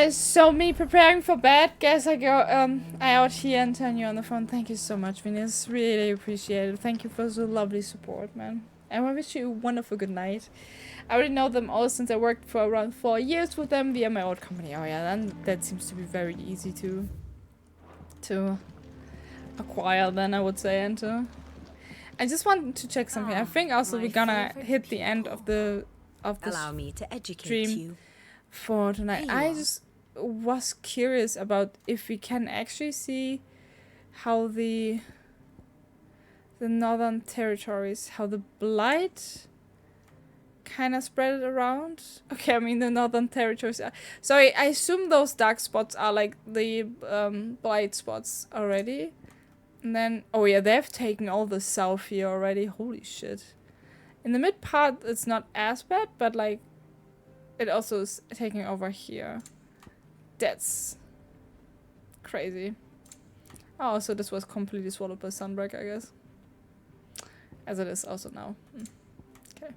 So me preparing for bed. Guess I go I out here and turn you on the phone. Thank you so much, Venus. Really appreciate it. Thank you for the lovely support, man. And I wish you a wonderful good night. I already know them all since I worked for around 4 years with them via my old company. Oh yeah, then that seems to be very easy to acquire then, I would say, and I just wanted to check something. I think also we're gonna hit the end of the Allow me to educate stream you for tonight. I just was curious about if we can actually see how the northern territories, how the blight kind of spread it around. Okay, I mean the northern territories are... Sorry, I assume those dark spots are like the blight spots already. And then, oh yeah, they've taken all the south here already. Holy shit. In the mid part, it's not as bad, but like, it also is taking over here. That's crazy. Oh, so this was completely swallowed by Sunbreak, I guess. As it is also now. Okay.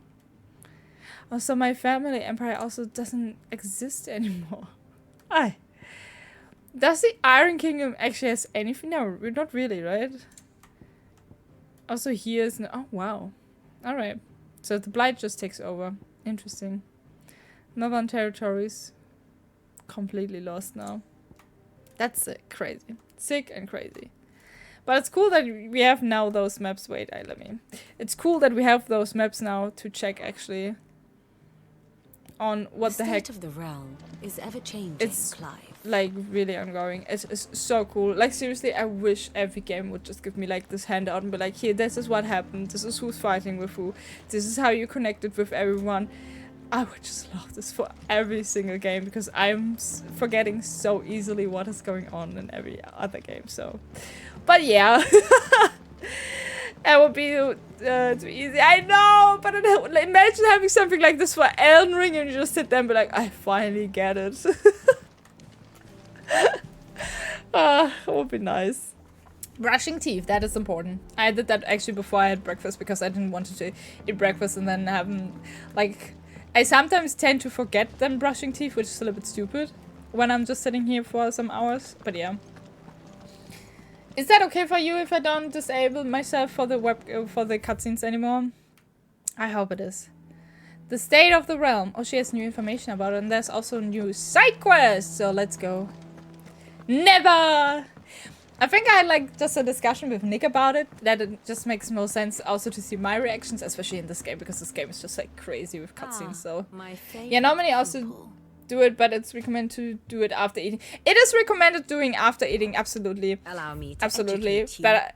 Also, my family empire also doesn't exist anymore. Aye. Does the Iron Kingdom actually has anything? No, not really, right? Also here is no... Oh, wow. Alright. So the Blight just takes over. Interesting. Northern territories. Completely lost now. That's sick. Crazy. Sick and crazy. But it's cool that we have now those maps. Wait, let me... It's cool that we have those maps now to check, actually, on what the heck... The state of the realm is ever changing, it's Clive. Like really ongoing. It's so cool. Like seriously, I wish every game would just give me like this handout and be like, here, this is what happened. This is who's fighting with who. This is how you connected with everyone. I would just love this for every single game because I'm forgetting so easily what is going on in every other game. So, but yeah. That would be too easy. I know, but imagine having something like this for Elden Ring and you just sit there and be like, I finally get it. It would be nice. Brushing teeth, that is important. I did that actually before I had breakfast because I didn't want to eat breakfast and then have like... I sometimes tend to forget them brushing teeth, which is a little bit stupid when I'm just sitting here for some hours, but yeah. Is that okay for you if I don't disable myself for the for the cutscenes anymore? I hope it is. The state of the realm. Oh, she has new information about it, and there's also new side quests, so let's go. Never! I think I had like just a discussion with Nick about it, that it just makes more sense also to see my reactions, especially in this game, because this game is just like crazy with cutscenes, so... Yeah, normally also do it, but it's recommended to do it after eating. It is recommended doing after eating, absolutely. Allow me to absolutely, but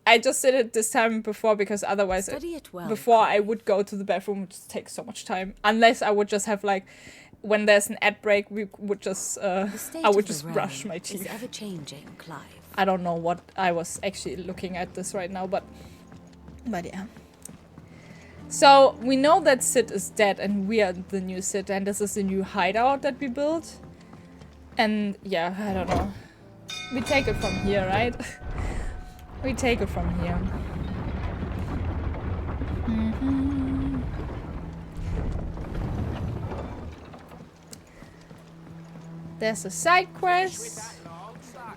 I just did it this time before because otherwise, before I would go to the bathroom, it would just take so much time. Unless I would just have like, when there's an ad break, we would just, I would just brush my teeth. Ever changing, Clive. I don't know what I was actually looking at this right now, but yeah. So we know that Sid is dead and we are the new Sid, and this is the new hideout that we built. And yeah, I don't know. We take it from here, right? We take it from here. There's a side quest.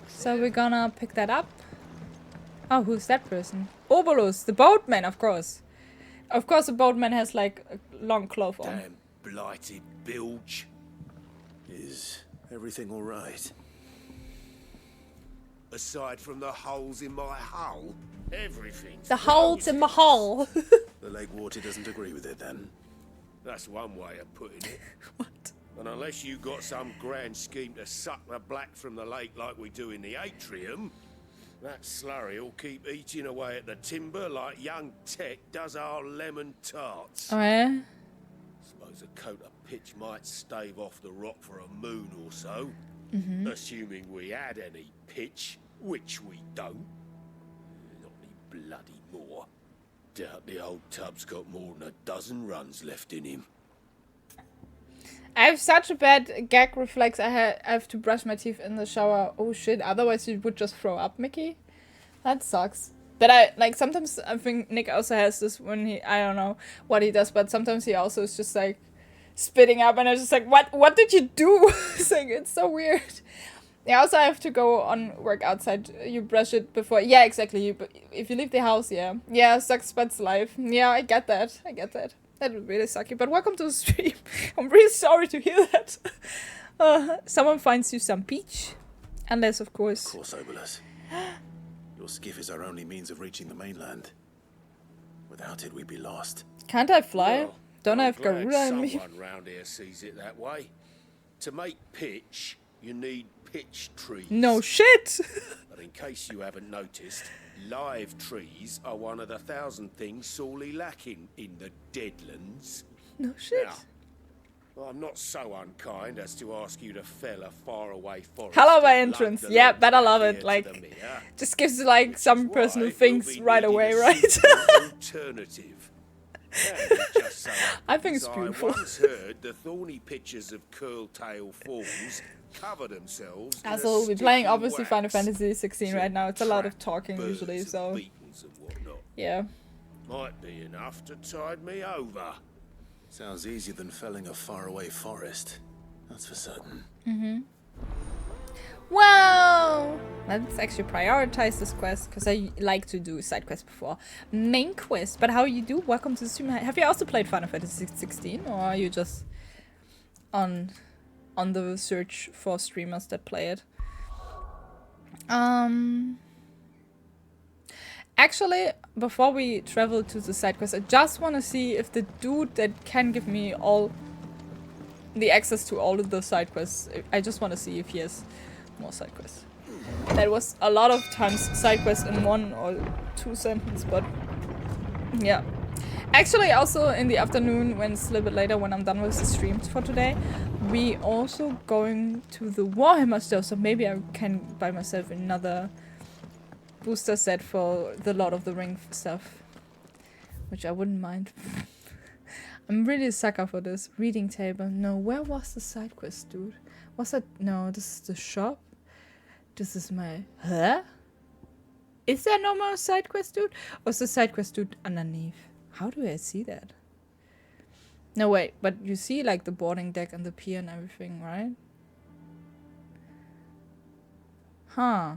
So we're gonna pick that up. Oh, who's that person? Obolus, the boatman, of course. Of course, the boatman has like a long cloth on. Damn blighted bilge. Is everything all right? Aside from the holes in my hull, everything's the holes in my hull. The lake water doesn't agree with it, then? That's one way of putting it. What? And unless you got some grand scheme to suck the black from the lake like we do in the atrium, that slurry will keep eating away at the timber like young Tech does our lemon tarts. Oh yeah? Suppose a coat of pitch might stave off the rock for a moon or so. Assuming we had any pitch, which we don't. Not any bloody more. Doubt the old tub's got more than a dozen runs left in him. I have such a bad gag reflex. I have to brush my teeth in the shower. Oh shit, otherwise you would just throw up, Mickey. That sucks. But I, like, sometimes I think Nick also has this when he, I don't know what he does, but sometimes he also is just like, spitting up, and I was just like, what did you do? It's like, it's so weird. Yeah, also I have to go on work outside. You brush it before. Yeah, exactly. If you leave the house, yeah. Yeah, sucks, but's life. Yeah, I get that. That would really suck you. But welcome to the stream. I'm really sorry to hear that. Someone finds you some peach. Unless, of course... Of course, Obolus. Your skiff is our only means of reaching the mainland. Without it, we'd be lost. Can't I fly? Well, Don't I I'm have glad Garuda in me? someone round here sees it that way. To make pitch, you need pitch trees. No shit! But in case you haven't noticed, live trees are one of the 1,000 things sorely lacking in the Deadlands. No shit. Now, I'm not so unkind as to ask you to fell a faraway forest. Hello, my and entrance. lug the Yeah, logs but I back love here it. to Like, the mere. just gives like some Why personal we'll things be right needing away, a right? suitable alternative. Just so I think it's happens beautiful. I once heard the thorny pitches of curl-tail forms cover themselves. in a Also, we'll be playing sticky obviously Final wax Fantasy 16 to right now. It's a lot of trap talking birds usually, and so beetles and whatnot. yeah. Might be enough to tide me over. Sounds easier than felling a faraway forest. That's for certain. Well, let's actually prioritize this quest because I like to do side quests before main quest. But how you do? Welcome to the stream. Have you also played Final Fantasy 16, or are you just on the search for streamers that play it? Actually, before we travel to the side quest, I just want to see if the dude that can give me all the access to all of the side quests, I just want to see if he has more side quests. That was a lot of times side quests in 1 or 2 sentences, but yeah. Actually, also in the afternoon, when it's a little bit later, when I'm done with the streams for today, we also going to the Warhammer store, so maybe I can buy myself another booster set for the Lord of the Ring stuff, which I wouldn't mind. I'm really a sucker for this. Reading table. No, where was the side quest, dude? Was that... No, this is the shop. This is my... Huh? Is there no more side quest, dude? Or is the side quest, dude, underneath? How do I see that? No, wait. But you see, like, the boarding deck and the pier and everything, right? Huh.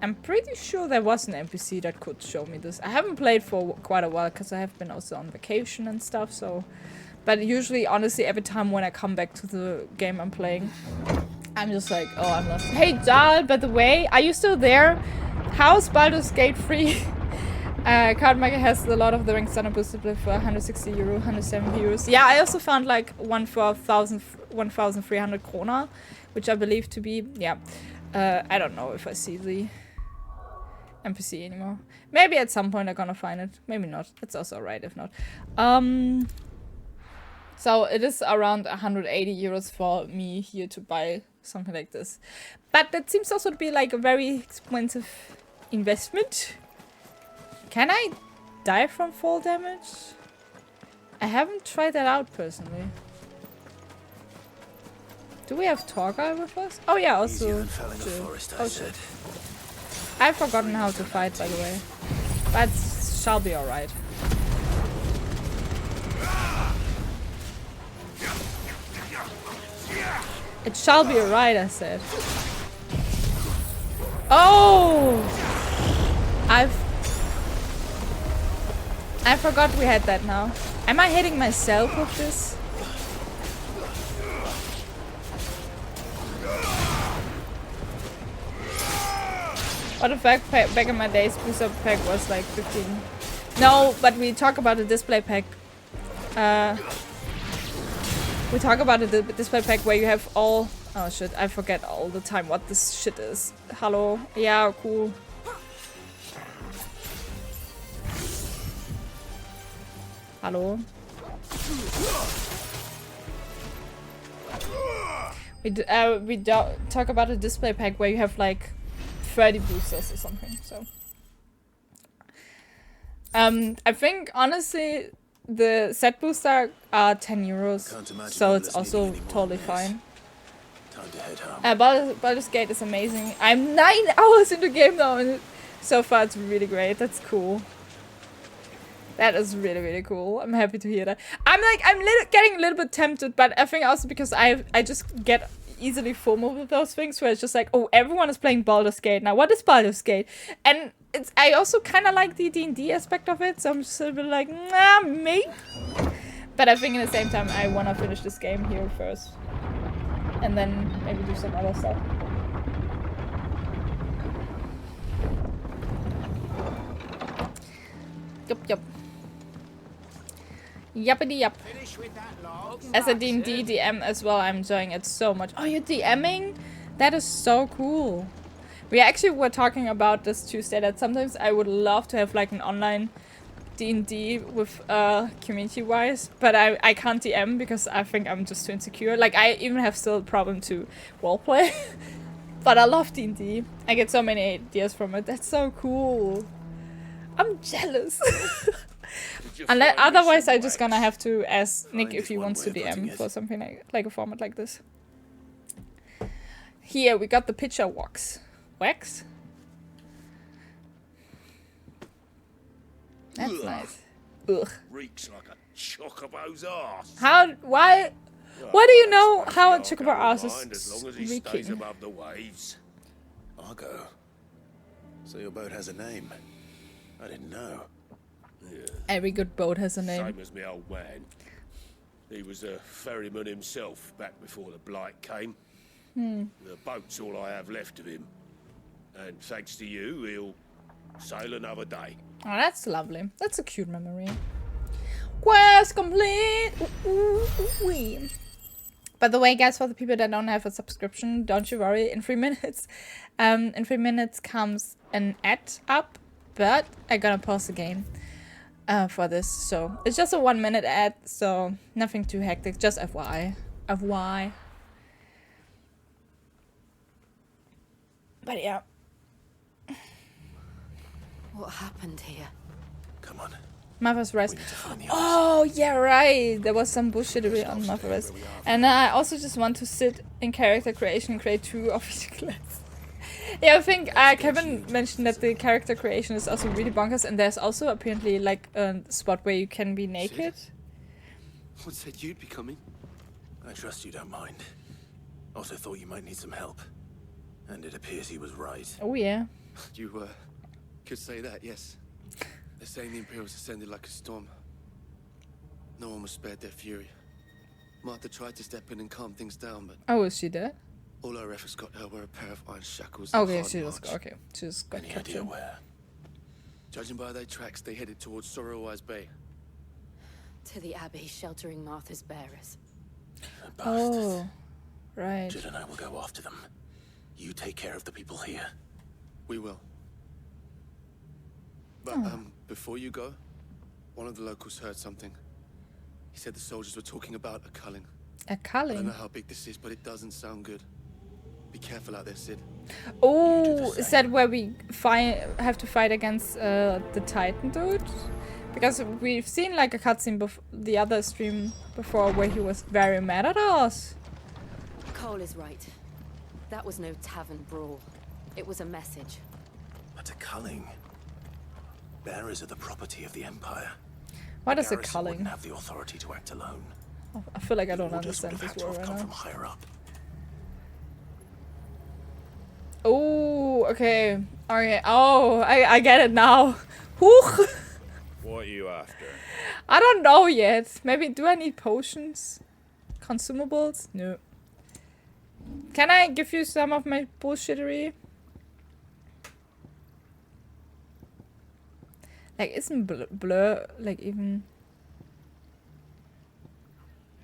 I'm pretty sure there was an NPC that could show me this. I haven't played for quite a while because I have been also on vacation and stuff, so... But usually, honestly, every time when I come back to the game I'm playing, I'm just like, oh, I'm lost. Hey, Dal, by the way, are you still there? How's Baldur's Gate 3? Cardmaker has a lot of the Ring Stunner boosted for 160 euro, 170 euros. Yeah, I also found like one for 1,300 krona, which I believe to be, yeah. I don't know if I see the NPC anymore. Maybe at some point I'm gonna find it. Maybe not. It's also alright if not. So it is around 180 euros for me here to buy something like this. But that seems also to be like a very expensive investment. Can I die from fall damage? I haven't tried that out personally. Do we have Torgal with us? Oh yeah, also Easier than felling a Jill. forest, Oh I shit. said. I've forgotten how to fight, by the way. But shall be alright. It shall be alright, I said. Oh! I forgot we had that now. Am I hitting myself with this? What if back in my days, booster pack was like 15. No, but we talk about the display pack. We talk about the display pack where you have all... Oh shit, I forget all the time what this shit is. Hello? Yeah, cool. Hello? We talk about a display pack where you have like 30 boosters or something, so... I think, honestly, the set booster are 10 euros, so it's also totally fine. Time to head home. Baldur's Gate is amazing. I'm 9 hours into the game now, and so far it's really great. That's cool. That is really, really cool. I'm happy to hear that. I'm getting a little bit tempted, but I think also because I just get easily FOMO with those things where it's just like, oh, everyone is playing Baldur's Gate now. What is Baldur's Gate? And I also kind of like the D&D aspect of it, so I'm just a bit like, nah, me. But I think at the same time, I want to finish this game here first. And then maybe do some other stuff. Yup. Yuppity yup. As a D&D DM as well, I'm enjoying it so much. Oh, you're DMing? That is so cool. We actually were talking about this Tuesday that sometimes I would love to have like an online D&D with community-wise, but I can't DM because I think I'm just too insecure. Like I even have still a problem to roleplay. But I love D&D. I get so many ideas from it. That's so cool. I'm jealous. Unless, otherwise, I'm just gonna have to ask Nick if he wants to DM for something like a format like this. Here, we got the picture wax. Wax? That's nice. Ugh. Reeks like a chocobo's arse. How? Why? Why do you know how a chocobo arse is as long as he stays reeking? above the waves. Argo. So your boat has a name. I didn't know. Every good boat has a name. Same as my old man. He was a ferryman himself back before the blight came. The boat's all I have left of him. And thanks to you, he'll sail another day. Oh, that's lovely. That's a cute memory. Quest complete! Ooh. By the way, guys, for the people that don't have a subscription, don't you worry. In 3 minutes, comes an ad up, but I'm gonna pause the game for this. So it's just a 1 minute ad, so nothing too hectic. Just FYI. FYI. But yeah. What happened here? Come on. Mother's Rise. We need to find the Oh, yeah, right. There was some bullshittery on Mother's. And I also just want to sit in character creation and create 2 official clans. Yeah, I think Kevin mentioned that the character creation is also really bonkers, and there's also apparently like a spot where you can be naked. What said you'd be coming? I trust you don't mind. Also thought you might need some help. And it appears he was right. Oh, yeah. You, could say that, yes. They're saying the Imperials ascended like a storm. No one was spared their fury. Martha tried to step in and calm things down, but Oh, is she dead? all our efforts got her were a pair of iron shackles and Okay, hard she was march. okay. She just got Any idea captured. where? Judging by their tracks, they headed towards Sorrowwise Bay. To the Abbey, sheltering Martha's bearers. Bastards. Oh, right. Jid and I will go after them. You take care of the people here. We will. But, before you go, one of the locals heard something. He said the soldiers were talking about a culling. A I don't culling. know how big this is, but it doesn't sound good. Be careful out there, Sid. Oh, is that where we have to fight against the Titan dude? Because we've seen like a cutscene the other stream before where he was very mad at us. Cole is right. That was no tavern brawl. It was a message. But a culling. Bearers are the property of the Empire. What is a Garrison culling? wouldn't have the authority to act alone. I feel like I don't Orders would understand have had this to word have right come now. from higher up. Oh, okay. Okay. Oh, I get it now. Whew. What are you after? I don't know yet. Maybe do I need potions? Consumables? No. Can I give you some of my bullshittery? Like, isn't blur like even?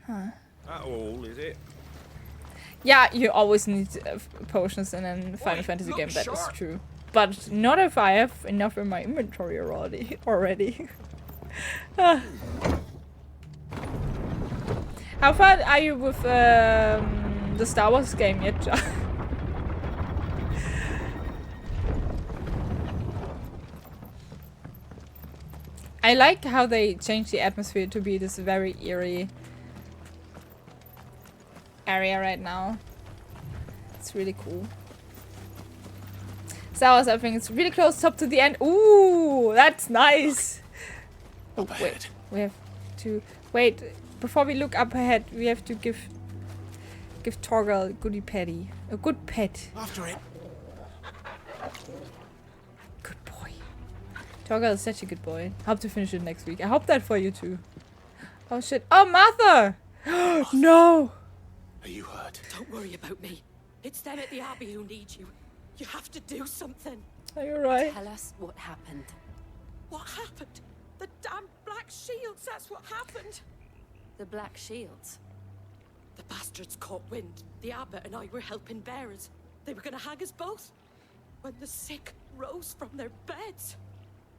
Huh. At all, is it? Yeah, you always need potions in a Final Fantasy game. That is true. But not if I have enough in my inventory already. How far are you with the Star Wars game yet, John? I like how they changed the atmosphere to be this very eerie area right now. It's really cool. Star Wars, I think it's really close up to the end. Ooh, that's nice. Up wait. ahead. We have to wait before we look up ahead. We have to give Torgal a goodie petty, a good pet. After it. Good boy. Torgal is such a good boy. I hope to finish it next week. I hope that for you too. Oh shit! Oh, Martha! No! Are you hurt? Don't worry about me. It's them at the Abbey who need you. You have to do something. Are you right? Tell us what happened. What happened? The damn Black Shields, that's what happened. The Black Shields. The bastards caught wind. The abbot and I were helping bearers. They were gonna hang us both. When the sick rose from their beds.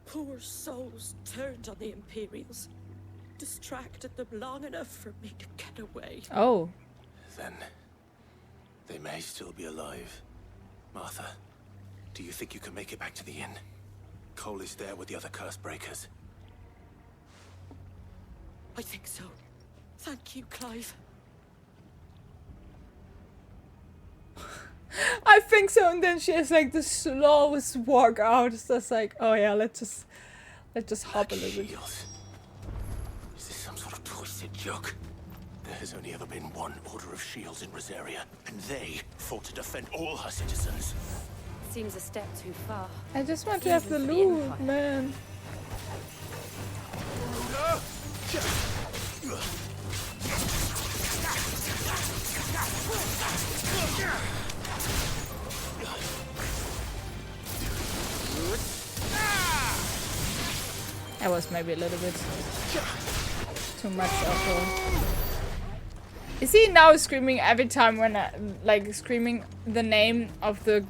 Poor souls turned on the Imperials. Distracted them long enough for me to get away. Oh. Then they may still be alive. Martha, do you think you can make it back to the inn? Cole is there with the other curse breakers. I think so. Thank you, Clive. I think so, and then she has like the slowest walk out. It's just like, oh yeah, let's just hop a little bit. Shields. Is this some sort of twisted joke? There has only ever been one order of shields in Rosaria, and they fought to defend all her citizens. Seems a step too far. I just want to have the Even for the loot, Empire. man. That was maybe a little bit too much of a... Is he now screaming every time when I, like, screaming the name of the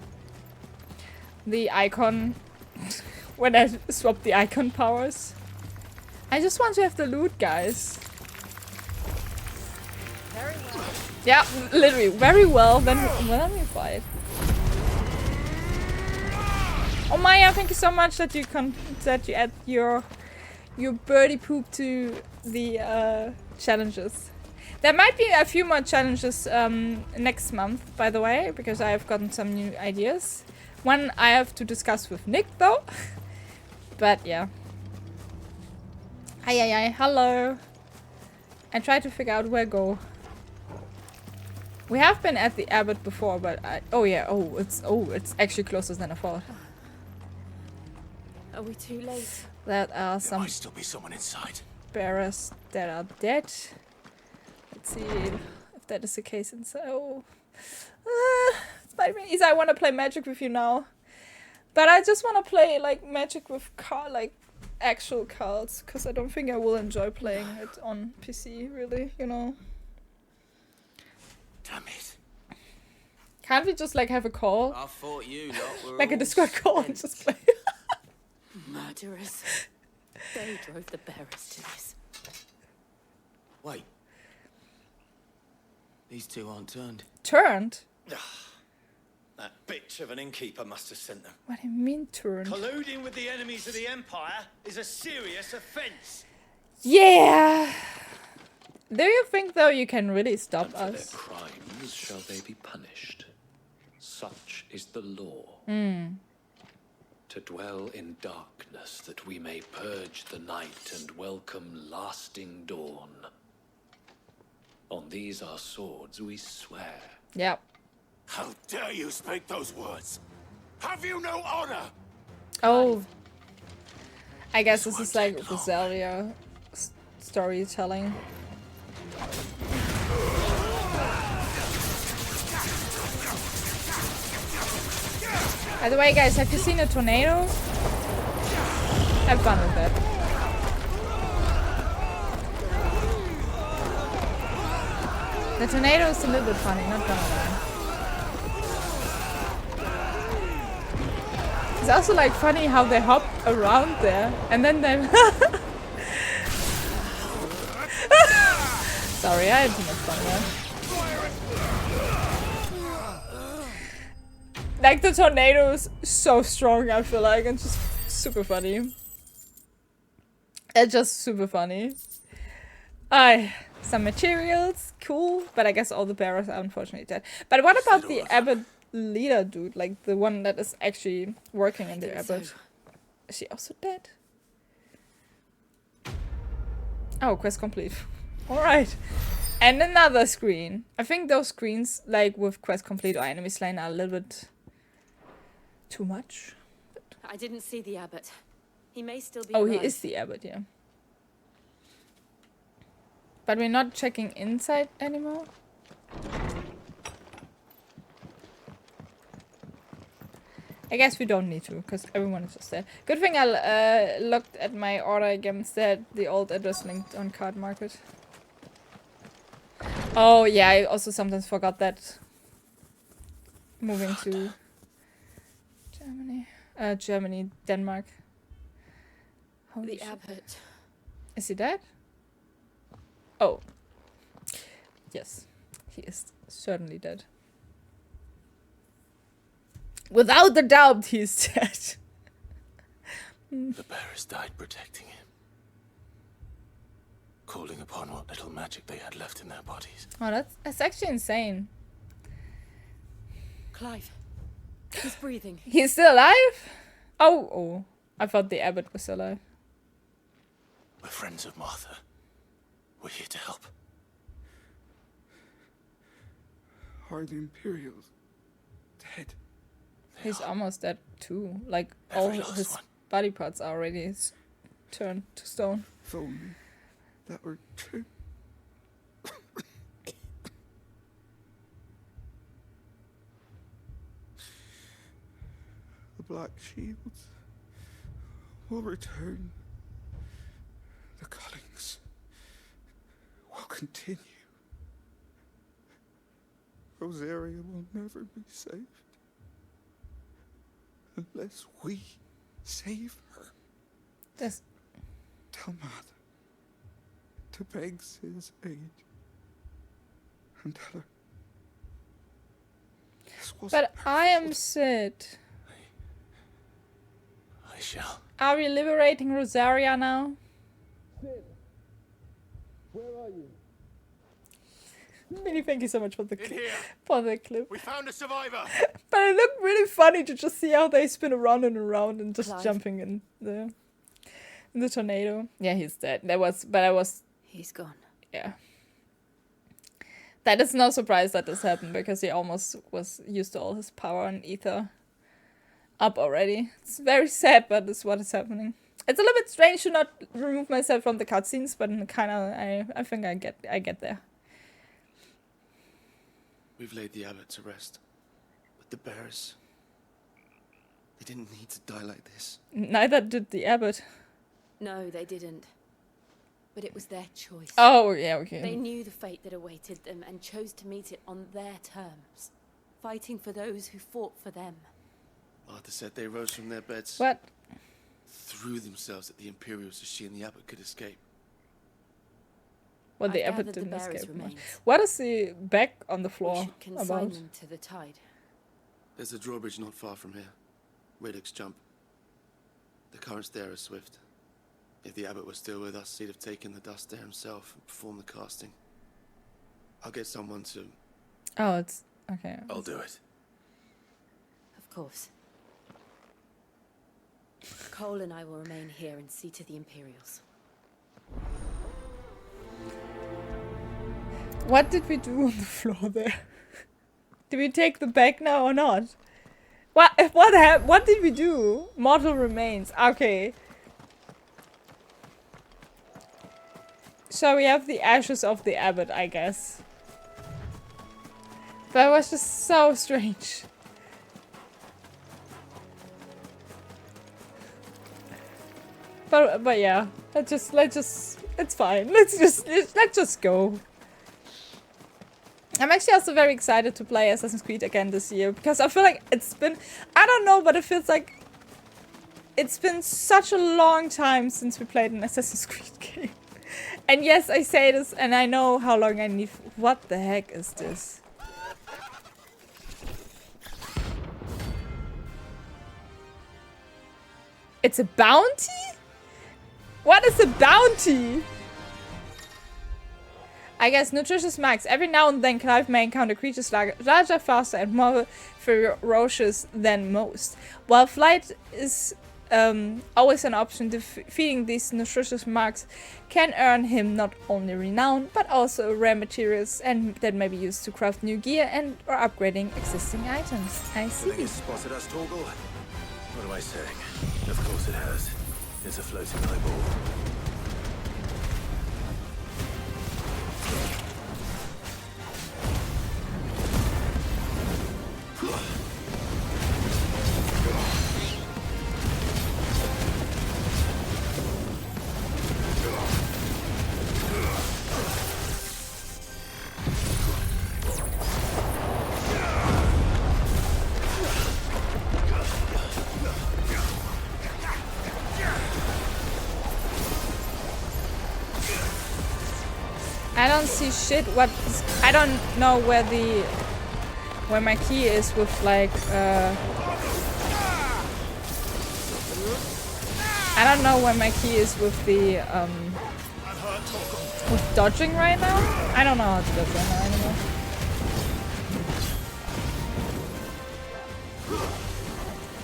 icon when I swap the icon powers? I just want to have the loot, guys. Very well. Yeah, literally, very well, then we fight. Oh Maya, thank you so much that you add your birdie poop to the challenges. There might be a few more challenges next month, by the way, because I have gotten some new ideas. One I have to discuss with Nick, though. But yeah. Hi, hello. I try to figure out where go. We have been at the Abbot before, but it's actually closer than I thought. Are we too late? There are There some might still be someone inside. bearers that are dead. Let's see if that is the case. And so, it's might be easy. I want to play Magic with you now, but I just want to play like Magic with actual cards, because I don't think I will enjoy playing it on PC. Really, you know. Damn it. Can't we just like have a call, I thought you lot were like a all Discord call, and just play? Murderers. They drove the bearers to this. Wait. These two aren't turned. Turned? That bitch of an innkeeper must have sent them. What do you mean turned? Colluding with the enemies of the Empire is a serious offense. Yeah. Do you think though you can really stop And for their us? crimes shall they be punished. Such is the law. To dwell in darkness that we may purge the night and welcome lasting dawn. On these our swords we swear. Yep. How dare you speak those words? Have you no honor? Oh. I guess this is like Rosaria storytelling. By the way, guys, have you seen a tornado? Have fun with that. The tornado is a little bit funny, not gonna lie. It's also like funny how they hop around there and then they... Sorry, I had too much fun there. Like the tornado is so strong, I feel like, and just super funny. It's just super funny. Some materials, cool, but I guess all the bearers are unfortunately dead. But what about the Abbot leader dude, like the one that is actually working in the Abbot? So. Is she also dead? Oh, quest complete. Alright. And another screen. I think those screens, like with quest complete or enemy slain, are a little bit too much. I didn't see the abbot. He may still be Oh, alive. he is the abbot, yeah. But we're not checking inside anymore. I guess we don't need to, because everyone is just there. Good thing I looked at my order against that the old address linked on Card Market. Oh yeah, I also sometimes forgot that. Moving to Germany. Germany, Denmark. Holy The shit. abbot. Is he dead? Oh. Yes, he is certainly dead. Without a doubt, he's dead. The bearers died protecting him, calling upon what little magic they had left in their bodies. Oh, that's actually insane. Clive. He's breathing. He's still alive? Oh. I thought the abbot was alive. We're friends of Martha. We're here to help. Are the Imperials dead? He's almost dead too. Like Every all last his one. body parts are already turned to stone. If only that were true. The Black Shields will return. The cuttings will continue. Rosaria will never be saved unless we save her. That's Tell Mother to beg his aid and tell her this wasn't but her I am fault. Sid. I shall. Are we liberating Rosaria now? Really, thank you so much for the clip. We found a survivor. But it looked really funny to just see how they spin around and around and just Clive. jumping in the tornado. Yeah, he's dead. He's gone. Yeah. That is no surprise that this happened because he almost was used all his power and ether up already. It's very sad, but it's what is happening. It's a little bit strange to not remove myself from the cutscenes, but kind of, I think I get there. We've laid the abbot to rest, but the bearers, they didn't need to die like this. Neither did the abbot. No, they didn't. But it was their choice. Oh, yeah, okay. They knew the fate that awaited them and chose to meet it on their terms, fighting for those who fought for them. Martha said they rose from their beds, What? threw themselves at the Imperials so she and the abbot could escape. Well, the I've abbot gathered the didn't bearers' escape. remains. What is the back on the We floor should consign about? them to the tide. There's a drawbridge not far from here. Radix jump. The currents there are swift. If the abbot was still with us, he'd have taken the dust there himself and performed the casting. I'll get someone to... Oh, it's okay. I'll do it. Of course. Cole and I will remain here and see to the Imperials. What did we do on the floor there? Did we take the bag now or not? What did we do? Mortal remains. Okay. So we have the ashes of the abbot, I guess. That was just so strange. But yeah, let's just it's fine. Let's just go. I'm actually also very excited to play Assassin's Creed again this year because I feel like it's been, I don't know, but it feels like it's been such a long time since we played an Assassin's Creed game. And yes, I say this and I know how long I need. What the heck is this? It's a bounty? What is a bounty? I guess nutritious max. Every now and then Clive may encounter creatures larger, faster, and more ferocious than most. While flight is always an option. Defeating these nutritious marks can earn him not only renown, but also rare materials and that may be used to craft new gear and or upgrading existing items. I see. Think it's spotted us, Torgal? What am I saying? Of course it has. It's a floating eyeball. I don't see shit. I don't know where my key is with like I don't know where my key is with the with dodging right now. I don't know how to dodge right now anymore.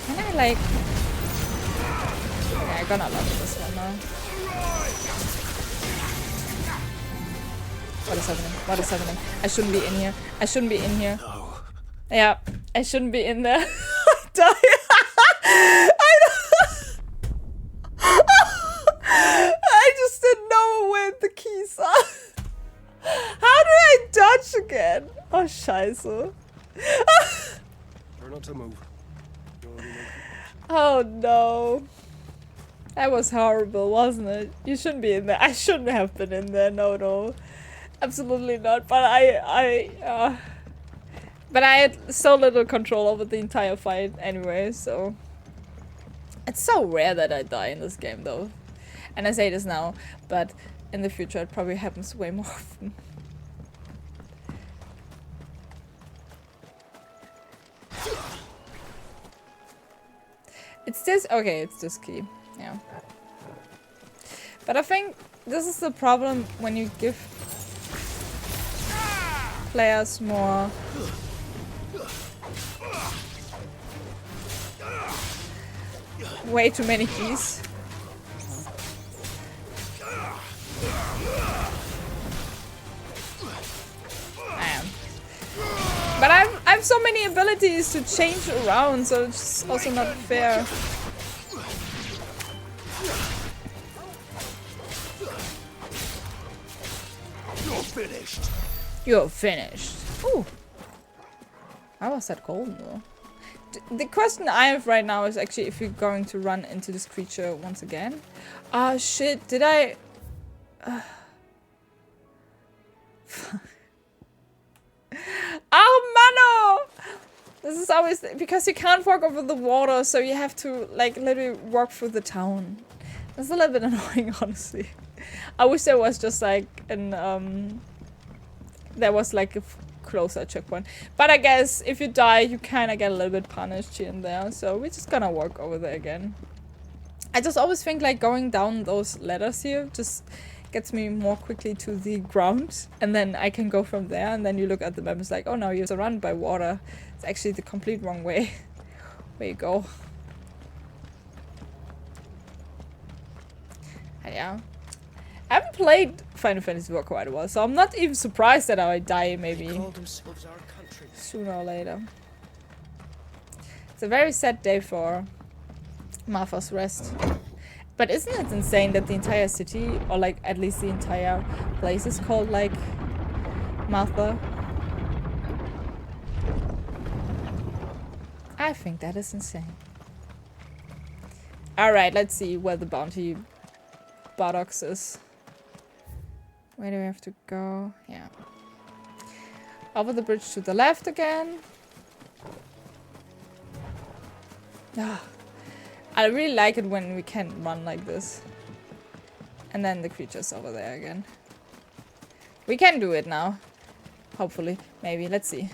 Can I like yeah, I'm gonna love this one now. What is happening? What is happening? I shouldn't be in here. I shouldn't be in here. No. Yeah, I shouldn't be in there. I die. I just didn't know where the keys are. How do I dodge again? Oh, scheiße. Try not to move. Oh no. That was horrible, wasn't it? You shouldn't be in there. I shouldn't have been in there. No. Absolutely not. But I had so little control over the entire fight anyway, so it's so rare that I die in this game though. And I say this now, but in the future it probably happens way more often. It's this key. Yeah. But I think this is the problem when you give players more way too many keys. But I have so many abilities to change around, so it's also not fair. You're finished. You're finished. Ooh. How was that golden though? The question I have right now is actually if you're going to run into this creature once again. Oh shit, did I... Oh mano! This is always... Because you can't walk over the water, so you have to like literally walk through the town. That's a little bit annoying, honestly. I wish there was just like an... There was like a closer checkpoint. But I guess if you die, you kind of get a little bit punished here and there. So we're just gonna walk over there again. I just always think like going down those ladders here just gets me more quickly to the ground. And then I can go from there. And then you look at the map and it's like, oh no, you're surrounded by water. It's actually the complete wrong way. Where you go. And yeah. I haven't played Final Fantasy for quite a while, so I'm not even surprised that I die maybe sooner or later. It's a very sad day for Martha's Rest. But isn't it insane that the entire city, or like at least the entire place is called like Martha? I think that is insane. Alright, let's see where the bounty buttocks is. Where do we have to go? Yeah. Over the bridge to the left again. Ah, I really like it when we can run like this. And then the creature's over there again. We can do it now. Hopefully. Maybe. Let's see.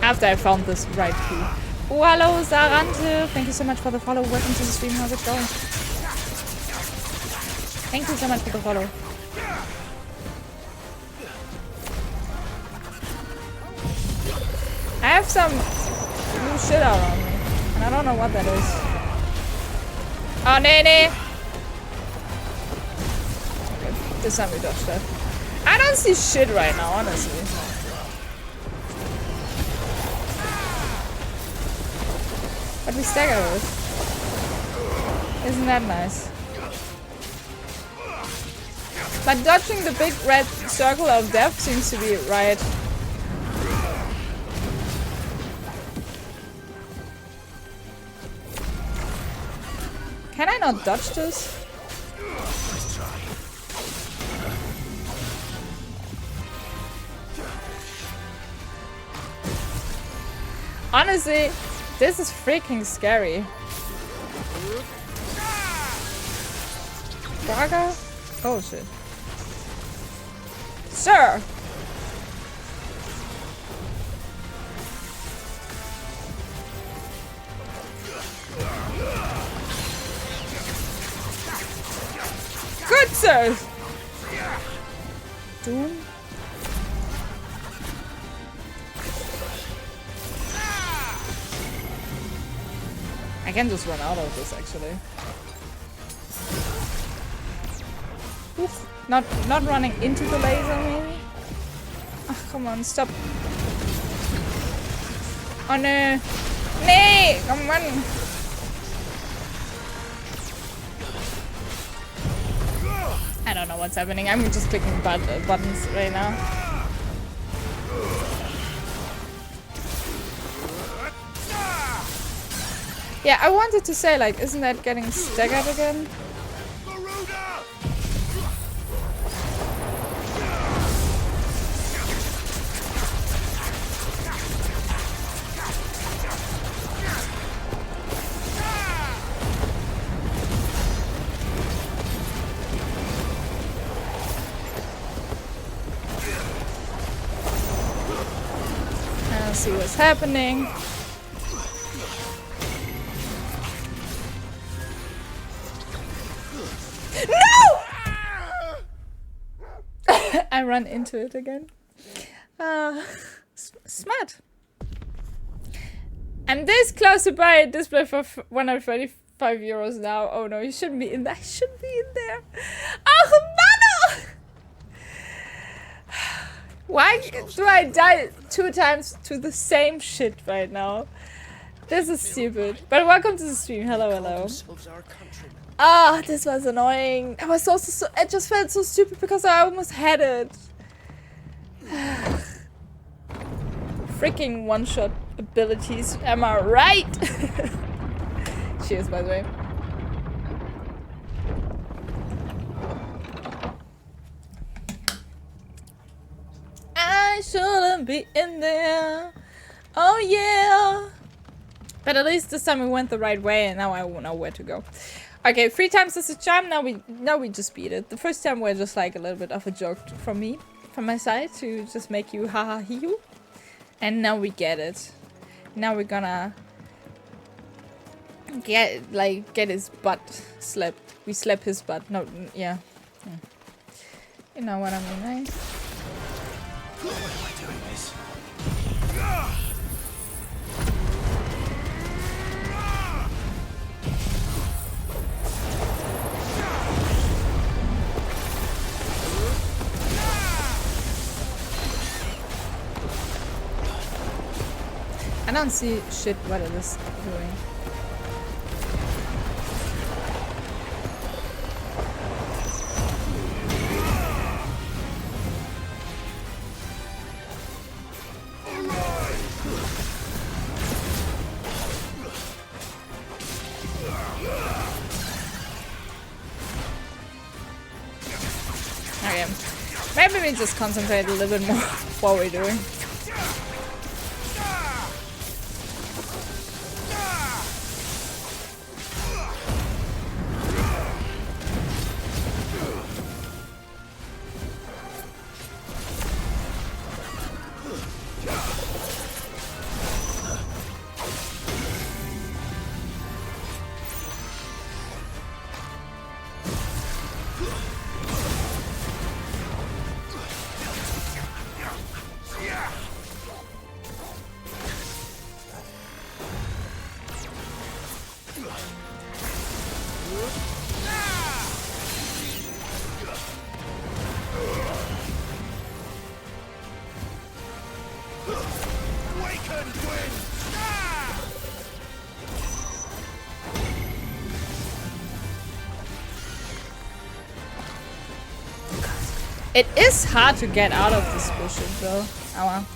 After I found this right key. Oh, hello, Sarante. Thank you so much for the follow. Welcome to the stream. How's it going? Thank you so much for the follow. have some blue shit out on me. And I don't know what that is. Oh, Nene! Okay, this time we dodged that. I don't see shit right now, honestly. But we stagger with. Isn't that nice? But dodging the big red circle of death seems to be right. Can I not dodge this? Honestly, this is freaking scary. Braga? Oh shit. Sir! Good sir! Doom? I can just run out of this actually. Oof. Not running into the laser maybe? Oh, come on, stop. Oh no! Nee! Come on! I don't know what's happening. I'm just clicking buttons right now. Yeah, I wanted to say, like, isn't that getting staggered again? See what's happening. No! I run into it again. Smart. I'm this close to buy a display for 135 euros now. Oh no, you shouldn't be in there. I shouldn't be in there. Oh, Mano! Why do I die 2 times to the same shit right now? This is stupid. But welcome to the stream. Hello, hello. Ah, this was annoying. I was so I just felt so stupid because I almost had it. Freaking one-shot abilities. Am I right? Cheers, by the way. I shouldn't be in there. Oh yeah. But at least this time we went the right way and now I know where to go. Okay, 3 times as a charm. Now we just beat it. The first time was just like a little bit of a joke from my side to just make you haha hee. And now we get it. Now we're gonna get his butt slapped. We slap his butt. No, yeah. You know what I mean, right? Why am I doing this? I don't see shit what it is doing. Okay, maybe we just concentrate a little bit more what we're doing. It is hard to get out of this bullshit though. Oh well.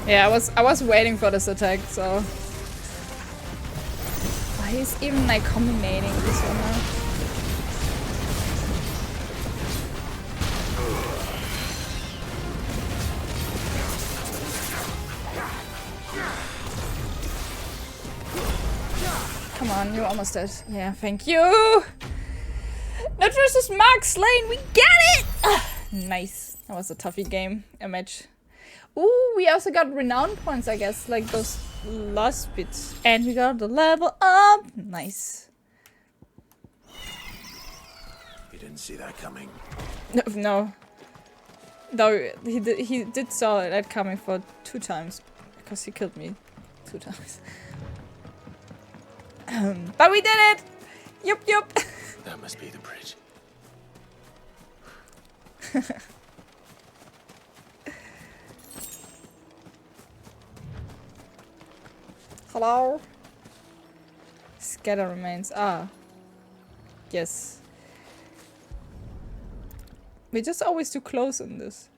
Yeah, I was waiting for this attack, so why is even like combinating this one now? Come on, you're almost dead. Yeah, thank you. Nut versus Mark Slane, we get it! Nice. That was a toughy game, a match. Ooh, we also got renown points, I guess, like those last bits. And we got the level up. Nice. You didn't see that coming. No. Though he did saw that coming for 2 times. Because he killed me 2 times. But we did it! Yup. That must be the bridge. Hello? Scatter remains. Ah. Yes. We're just always too close in this.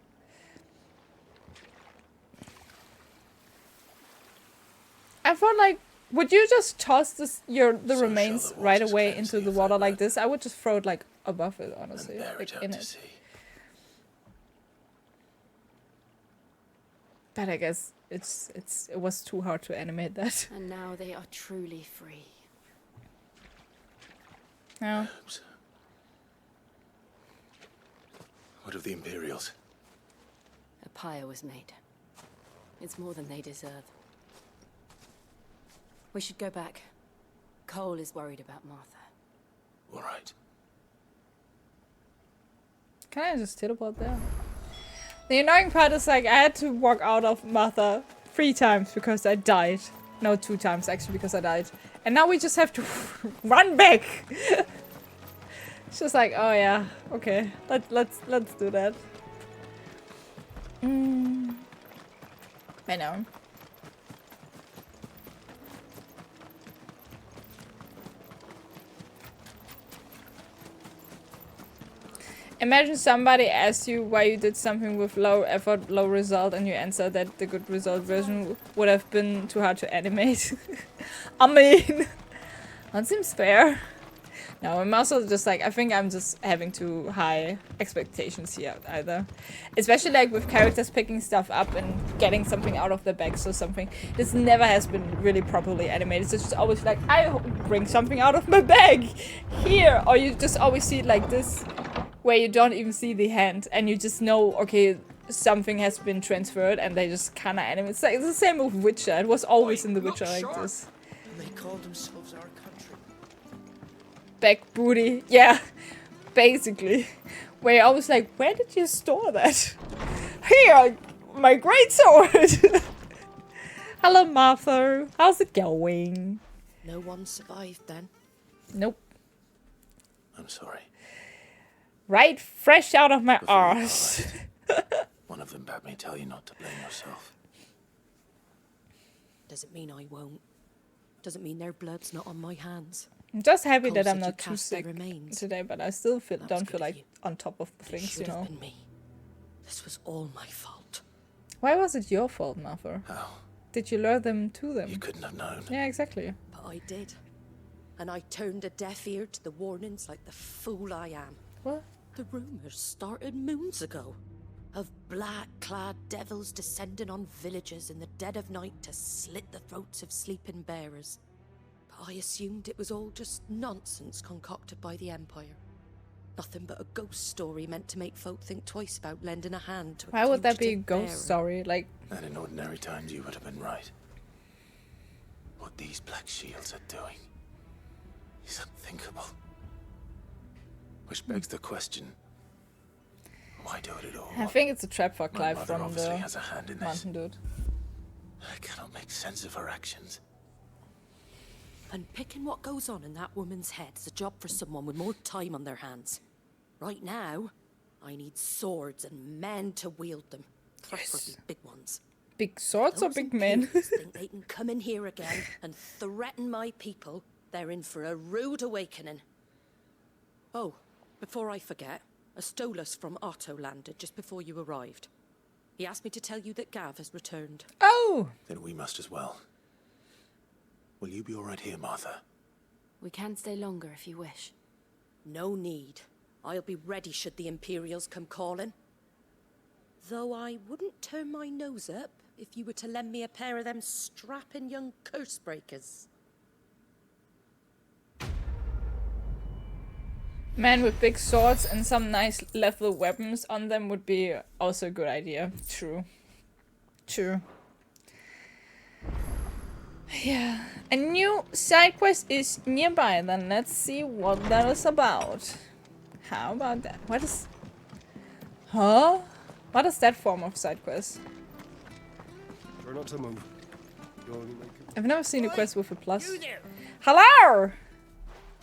I felt like, would you just toss this the remains right away into the water like this? I would just throw it like above it, honestly. Like in it. But I guess it was too hard to animate that. And now they are truly free. Yeah. What of the Imperials? A pyre was made. It's more than they deserve. We should go back. Cole is worried about Martha. All right. Can I just teleport there? The annoying part is like I had to walk out of Martha 3 times because I died. No, 2 times actually because I died. And now we just have to run back. It's just like, oh yeah, okay, let's do that. I know. Imagine somebody asks you why you did something with low effort, low result, and you answer that the good result version would have been too hard to animate. I mean, that seems fair. No, I'm also just like, I think I'm just having too high expectations here either. Especially like with characters picking stuff up and getting something out of their bags or something. This never has been really properly animated. So it's just always like, I bring something out of my bag here. Or you just always see it like this, where you don't even see the hand and you just know, okay, something has been transferred and they just kind of animate. It's like it's the same with Witcher. It was always in The Witcher like this. They called themselves our country. Back booty. Yeah, basically. Where you're always like, where did you store that? Here, my greatsword. Hello, Martha. How's it going? No one survived then. Nope. I'm sorry. Right fresh out of my Before you arse. One of them bade me tell you not to blame yourself. Doesn't mean I won't. Doesn't mean their blood's not on my hands. I'm just happy Cole that I'm said you not too cast their sick remains. today, but I still That was don't good feel of like you. on top of the It things, you should have know. been me. This was all my fault. Why was it your fault, Martha? How? Did you lure them to them? You couldn't have known. Yeah, exactly. But I did. And I turned a deaf ear to the warnings like the fool I am. What? The rumours started moons ago. Of black-clad devils descending on villages in the dead of night to slit the throats of sleeping bearers. But I assumed it was all just nonsense concocted by the Empire. Nothing but a ghost story meant to make folk think twice about lending a hand to a Why would that be a fugitive ghost bearer. story? Like, And in ordinary times, you would have been right. What these black shields are doing is unthinkable. Which begs the question, why do it at all? I think it's a trap for My Clive mother from obviously the has a hand in this. mountain dude. I cannot make sense of her actions. Unpicking what goes on in that woman's head is a job for someone with more time on their hands. Right now, I need swords and men to wield them. Preferably big ones. Big swords or Those big men? Imperials think they can come in here again and threaten my people. They're in for a rude awakening. Oh, before I forget, a Stolas from Otto landed just before you arrived. He asked me to tell you that Gav has returned. Oh! Then we must as well. Will you be all right here, Martha? We can stay longer if you wish. No need. I'll be ready should the Imperials come calling. Though I wouldn't turn my nose up if you were to lend me a pair of them strapping young curse breakers. Men with big swords and some nice level weapons on them would be also a good idea. True. True. Yeah. A new side quest is nearby, then let's see what that is about. How about that? What is... Huh? What is that form of side quest? Try not to move. I've never seen a quest with a plus. Hello!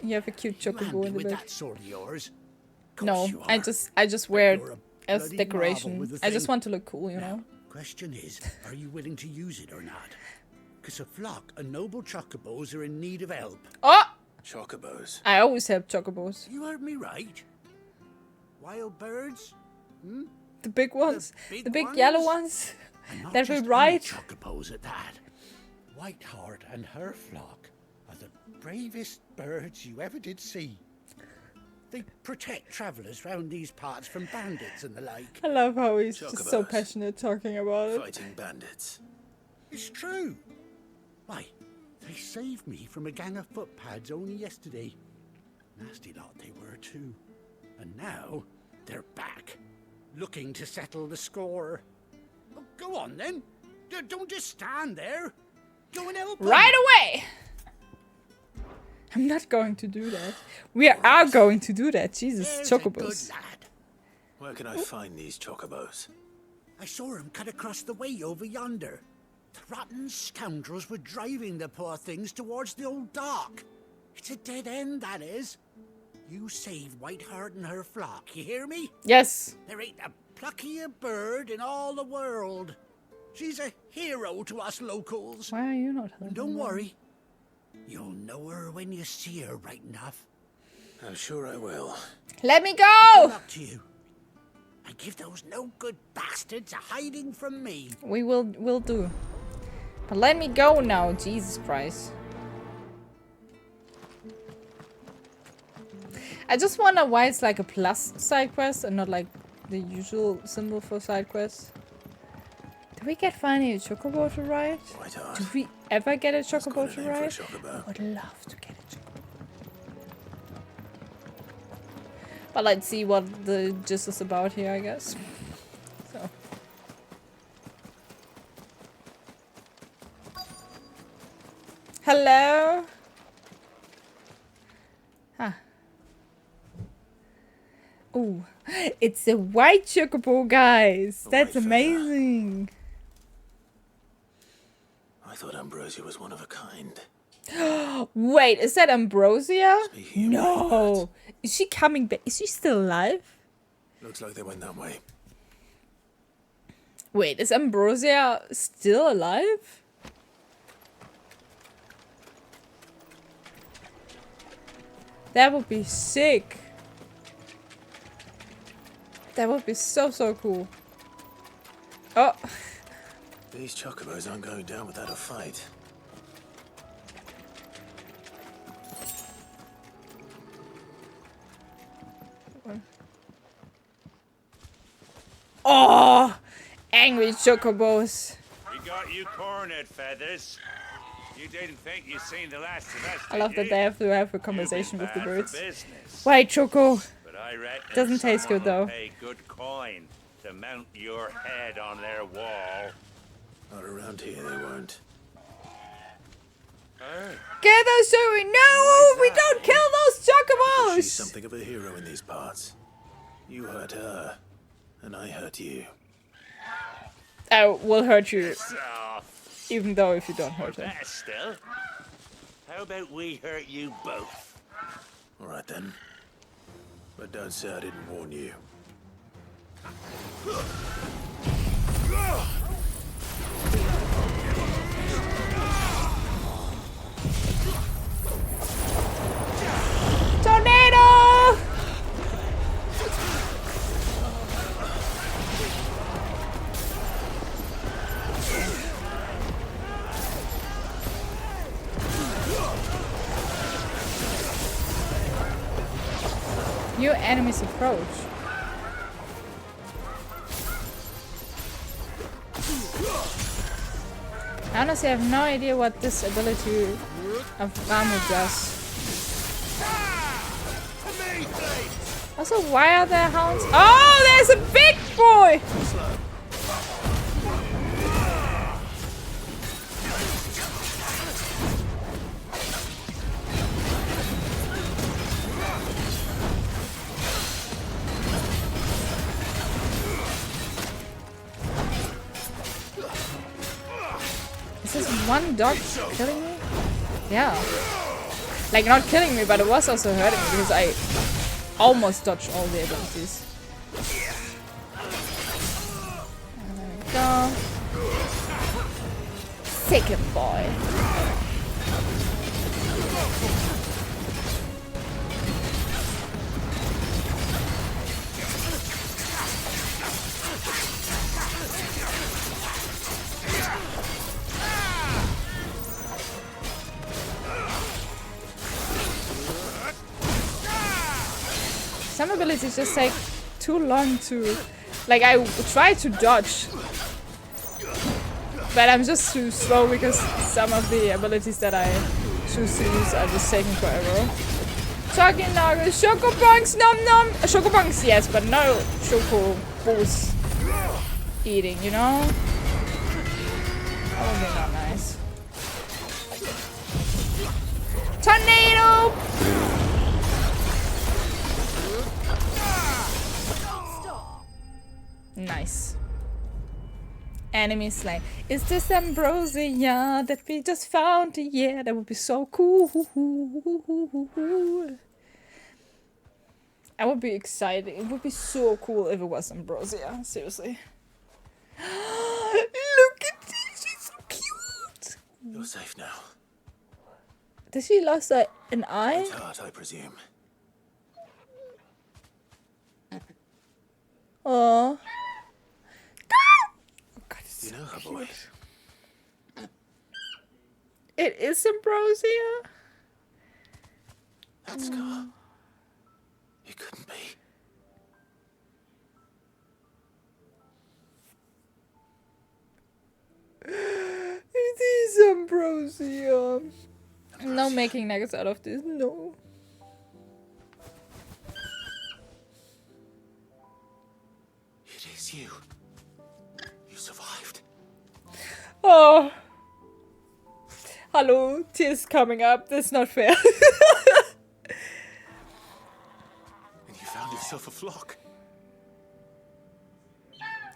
You have a cute chocobo in the back. That sword of yours? No, You I are. just wear it You're a as bloody decoration. marvel with the I just thing. want to look cool, you know? Question is, are you willing to use it or not? Because a flock of noble chocobos are in need of help. Oh! Chocobos. I always have chocobos. You heard me right. Wild birds? Hmm? The big ones. big The big ones? yellow ones. And not That we just any ride. chocobos at that. Whiteheart and her flock are the bravest birds you ever did see. They protect travellers round these parts from bandits and the like. I love how he's just so Chocobos. passionate talking about it. Fighting bandits. It's true. Why, they saved me from a gang of footpads only yesterday. Nasty lot they were too. And now they're back, looking to settle the score. Oh, go on then. Don't just stand there. Go and help 'em. Right away! I'm not going to do that. We are going to do that. Jesus, There's a good chocobos. lad. Where can I find these chocobos? I saw him cut across the way over yonder. The rotten scoundrels were driving the poor things towards the old dock. It's a dead end, that is. You save Whiteheart and her flock, you hear me? Yes. There ain't a pluckier bird in all the world. She's a hero to us locals. Why are you not And helping don't them? worry, you'll know her when you see her right enough. I'm sure I will. Let me Good go! luck to you. And give those no-good bastards a hiding from me. We'll do. But let me go now, Jesus Christ. I just wonder why it's like a plus side quest and not like the usual symbol for side quests. Did we get finally a chocobo to ride? Whiteheart. Did we ever get a chocobo got a to name for a ride? chocobo. I would love to get a chocobo. But let's see what the gist is about here, I guess. So. Hello? Ah. Ooh, it's a white chocobo, guys. That's white feather. amazing. I thought Ambrosia was one of a kind. Wait, is that Ambrosia? Speaking of No. Is she coming back? Is she still alive? Looks like they went that way. Wait, is Ambrosia still alive? That would be sick. That would be so cool. Oh. These chocobos aren't going down without a fight. Oh, angry chocobos. We got you cornered, Feathers. You didn't think you'd seen the last of us, I love that they have to have a conversation with the birds. Business. White choco. But I reckon Doesn't taste good, someone will though. pay good coin to mount your head on their wall. Not around here, they won't. Get those two! No! We don't kill those She's chocobos! something of a hero in these parts. You hurt her, and I hurt you. I will hurt you, So, even though if you don't hurt her. better still. How about we hurt you both? All right then. But don't say I didn't warn you. Tornado! New enemies approach. Honestly, I have no idea what this ability of Ramu does. Also, why are there hounds? Oh, there's a big boy! Is this one dog killing me? Yeah. Like, not killing me, but it was also hurting me because I almost dodged all the abilities. And there we go. Second boy. Some abilities just take too long to... Like, I try to dodge, but I'm just too slow because some of the abilities that I choose to use are just taking forever. Talking nuggets, chocobongs, nom nom! Chocobongs, yes, but no chocobos eating, you know? That would be not nice. Tornado! Nice. Enemy slain. Is this ambrosia that we just found? Yeah, that would be so cool. I would be excited. It would be so cool if it was ambrosia. Seriously. Look at this. She's so cute. You're safe now. Did she lost an eye? Heart, I presume. Oh. You know her, boy. It is ambrosia. That scar. It couldn't be. It is ambrosia. No making nuggets out of this. No. It is you. You survived. Oh. Hello, tears coming up. That's not fair. And you found yourself a flock.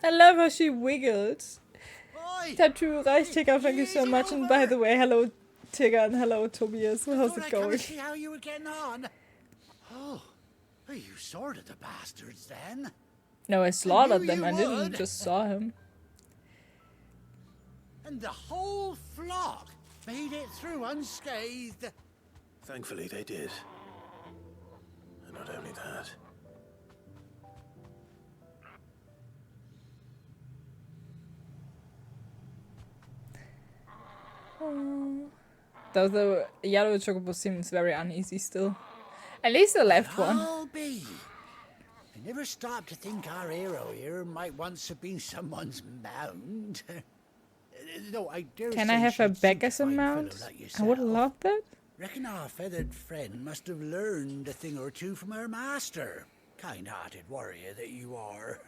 I love how she wiggled. Tattoo Reich Tigger, thank you so much. And by the way, hello Tigger and hello Tobias. How's it going? See how you were getting on. Oh, you sorted the bastards then. No, I slaughtered them. you I didn't would. just saw him. And the whole flock made it through unscathed. Thankfully, they did. And not only that. Though the yellow chocobo seems very uneasy still. At least the left one. I'll be. I never stopped to think our hero here might once have been someone's mount. No, I dare Can say I have her she'd back as a simplified mount? fellow like I would yourself. love that. Reckon our feathered friend must have learned a thing or two from her master. Kind-hearted warrior that you are.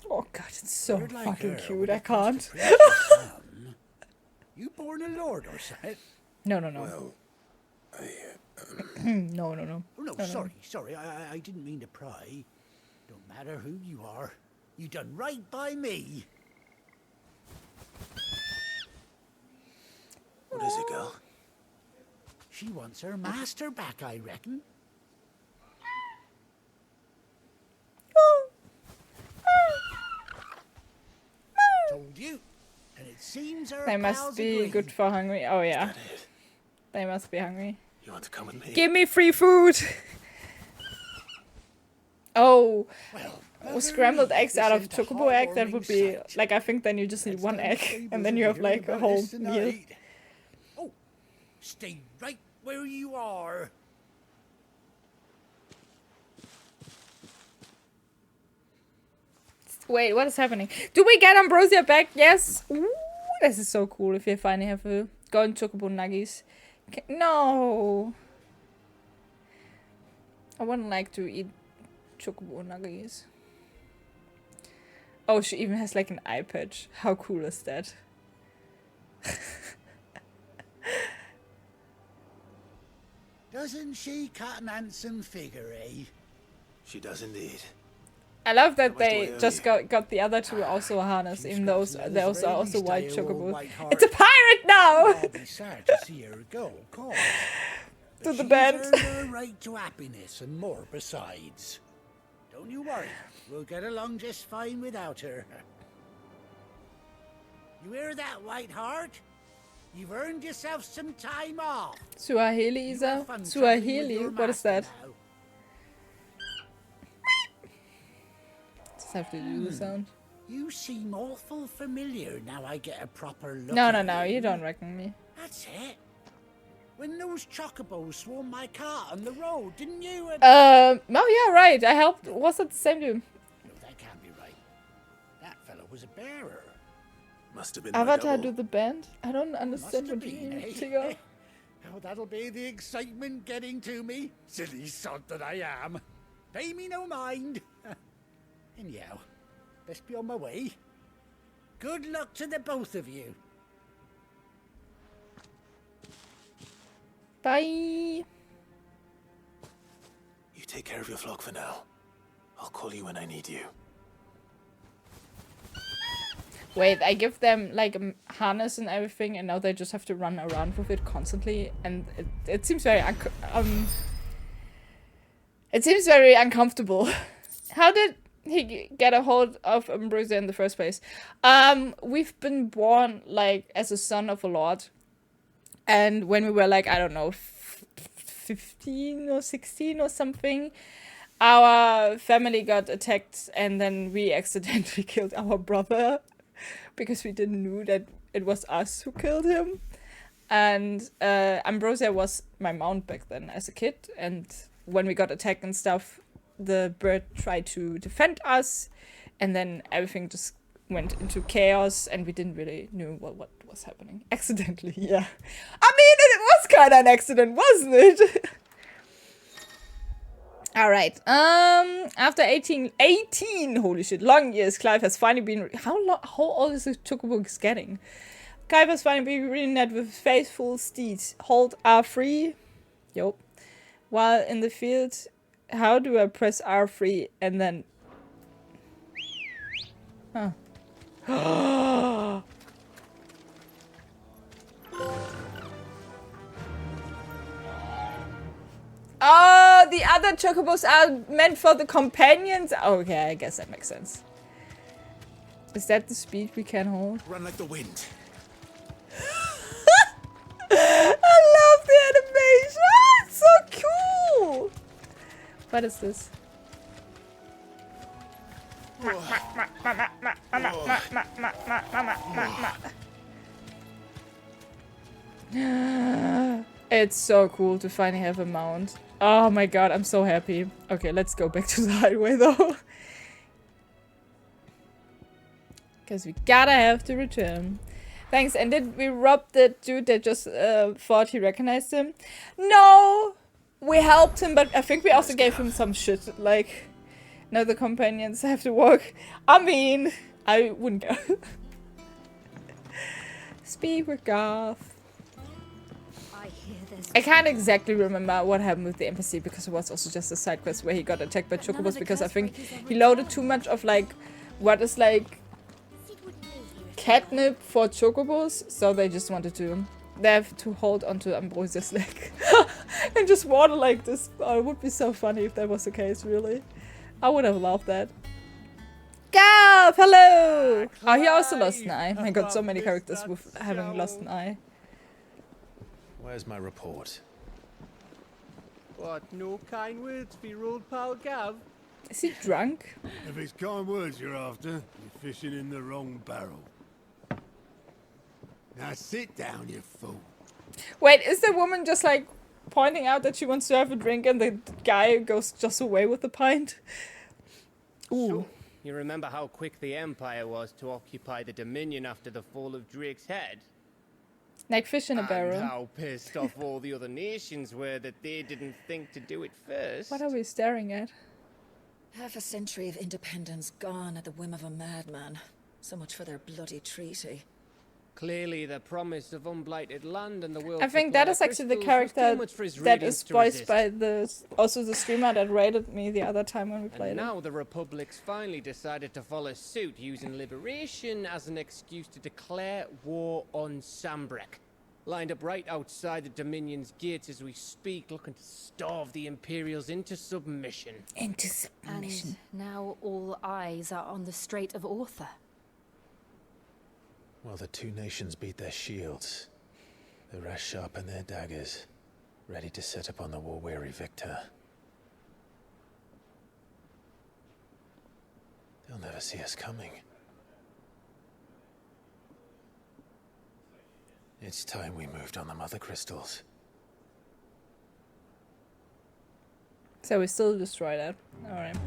Oh god, it's so Bird like fucking her cute. with I a cost can't. of princess son. You born a lord or something? No. Well, No. Oh, no, sorry. I didn't mean to pry. Don't matter who you are. You done right by me. what is it, girl? She wants her master back, I reckon. Told you. And it seems her They must pals be agree. good for hungry. Oh yeah, That it? they must be hungry. You want to come with me? Give me free food. Oh, Well, scrambled eggs out of this ain't a chocobo egg. That would be heartwarming sight. like, I think then you just need Next one time egg, Fables and then will you be have hearing like a about whole this meal. tonight. Oh, stay right where you are. Wait, what is happening? Do we get Ambrosia back? Yes. Ooh, this is so cool if you finally have a golden chocobo nuggies. No. I wouldn't like to eat chocobo nuggies. Oh, she even has like an eye patch. How cool is that? Doesn't she cut an handsome figure, eh? She does indeed. I love that How much do I they owe just you? got the other two also a harness, even though those are also white chocobos. White It's a pirate now! I'll be sad to see her go, of course. To the She's band. earned her right to happiness and more besides. Don't you worry, we'll get along just fine without her. You hear that, Whiteheart? You've earned yourself some time off. Suaheli, You Isa? have fun traveling with Suaheli? your What is master that? now. Just have to do the sound. You seem awful familiar now I get a proper look No, at you don't reckon me. That's it. When those chocobos swarmed my car on the road, didn't you? Oh yeah, right. I helped. Was it the same dude? No, that can't be right. That fellow was a bearer. Must have been my Avatar double. do the band? I don't understand Must what you have been, mean, eh? Tigger. Oh, that'll be the excitement getting to me. Silly sod that I am. Pay me no mind. Anyhow, best be on my way. Good luck to the both of you. Bye. You take care of your flock for now. I'll call you when I need you. Wait, I give them like a harness and everything, and now they just have to run around with it constantly, and it seems very it seems very uncomfortable. How did he get a hold of Ambrosia in the first place? We've been born like as a son of a lord, and when we were like, I don't know, 15 or 16 or something, our family got attacked, and then we accidentally killed our brother because we didn't know that it was us who killed him. And Ambrosia was my mount back then as a kid, and when we got attacked and stuff, the bird tried to defend us, and then everything just went into chaos, and we didn't really know what was happening. Accidentally, yeah. I mean, it was kind of an accident, wasn't it? Alright, after 18, holy shit, long years, Clive has finally been, how old is the chocobo getting? Clive has finally been reunited with faithful steeds. Hold R3, yup. While in the field, how do I press R3 and then... Huh. Oh, the other chocobos are meant for the companions? Okay, I guess that makes sense. Is that the speed we can hold? Run like the wind. I love the animation! Oh, it's so cool! What is this? It's so cool to finally have a mount. Oh my god, I'm so happy. Okay, let's go back to the highway though. Because we gotta have to return. Thanks, and did we rob the dude that just thought he recognized him? No! we helped him, but I think we also gave him some shit. Like, now the companions have to work. I mean, I wouldn't go. Speak with Garth. I can't exactly remember what happened with the embassy because it was also just a side quest where he got attacked by chocobos because I think he loaded too much of like what is like catnip for chocobos, so they just wanted to they have to hold onto Ambrosia's leg and just water like this. Oh, it would be so funny if that was the case, really. I would have loved that. Garth, hello! Oh, he also lost an eye. I got so many characters with having lost an eye. Where's my report? What, no kind words for your old pal Gav? Is he drunk? If it's kind words you're after, you're fishing in the wrong barrel. Now sit down, you fool. Wait, is the woman just like pointing out that she wants to have a drink and the guy goes just away with the pint? Ooh. So, you remember how quick the Empire was to occupy the Dominion after the fall of Drake's Head? Like fish in a barrel. And how pissed off all the other nations were that they didn't think to do it first. What are we staring at? Half a century of independence gone at the whim of a madman. So much for their bloody treaty. Clearly, the promise of unblighted land and the world. I think that is actually the character that is voiced by the streamer that raided me the other time when we played and now the Republic's finally decided to follow suit, using liberation as an excuse to declare war on Sambrek. Lined up right outside the Dominion's gates as we speak, looking to starve the Imperials into submission. Into submission. And now all eyes are on the Strait of Author. While the two nations beat their shields, the rest sharpen their daggers, ready to set upon the war-weary victor. They'll never see us coming. It's time we moved on the Mother Crystals. So we still destroy that. Alright.